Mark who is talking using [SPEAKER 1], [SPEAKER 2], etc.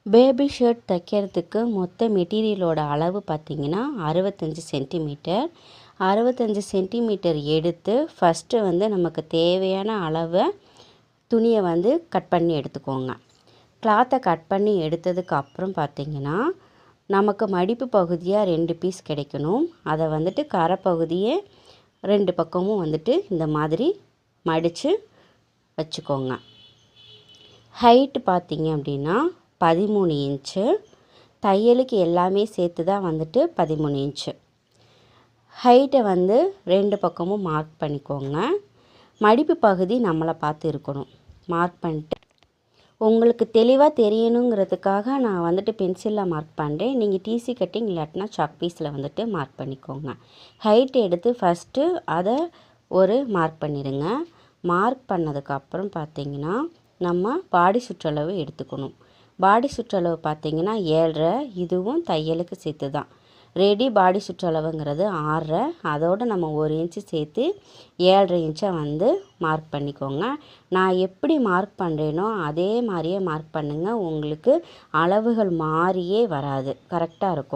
[SPEAKER 1] Baby shirt தைக்கிறதுக்கு மொத்த மெட்டீரியலோட அளவு பார்த்திங்கன்னா 65 சென்டிமீட்டர். 65 சென்டிமீட்டர் எடுத்து ஃபஸ்ட்டு வந்து நமக்கு தேவையான அளவை துணியை வந்து கட் பண்ணி எடுத்துக்கோங்க. கிளாத்தை கட் பண்ணி எடுத்ததுக்கு அப்புறம் பார்த்திங்கன்னா நமக்கு மடிப்பு பகுதியாக 2 பீஸ் கிடைக்கணும். அதை வந்துட்டு கரை பகுதியை 2 பக்கமும் வந்துட்டு இந்த மாதிரி மடித்து வச்சுக்கோங்க. ஹைட்டு பார்த்திங்க அப்படின்னா 13 இன்ச்சு. தையலுக்கு எல்லாமே சேர்த்து தான் வந்துட்டு 13 இன்ச்சு. ஹைட்டை வந்து 2 பக்கமும் மார்க் பண்ணிக்கோங்க. மடிப்பு பகுதி நம்மளை பார்த்து இருக்கணும். மார்க் பண்ணிட்டு உங்களுக்கு தெளிவாக தெரியணுங்கிறதுக்காக நான் வந்துட்டு பென்சிலில் மார்க் பண்ணுறேன். நீங்கள் டிசி கட்டிங் இல்லாட்டினா சாக் பீஸில் வந்துட்டு மார்க் பண்ணிக்கோங்க. ஹைட் எடுத்து ஃபஸ்ட்டு அதை ஒரு மார்க் பண்ணிடுங்க. மார்க் பண்ணதுக்கப்புறம் பார்த்திங்கன்னா நம்ம பாடி சுற்றளவு எடுத்துக்கணும். பாடி சுற்றளவு பார்த்திங்கன்னா 7.5. இதுவும் தையலுக்கு சேர்த்து தான். ரெடி பாடி சுற்றளவுங்கிறது 6.5. அதோடு நம்ம 1 இன்ச்சு சேர்த்து 7.5 இன்ச்சை வந்து மார்க் பண்ணிக்கோங்க. நான் எப்படி மார்க் பண்ணுறேனோ அதே மாதிரியே மார்க் பண்ணுங்கள். உங்களுக்கு அளவுகள் மாறியே வராது, கரெக்டாக இருக்கும்.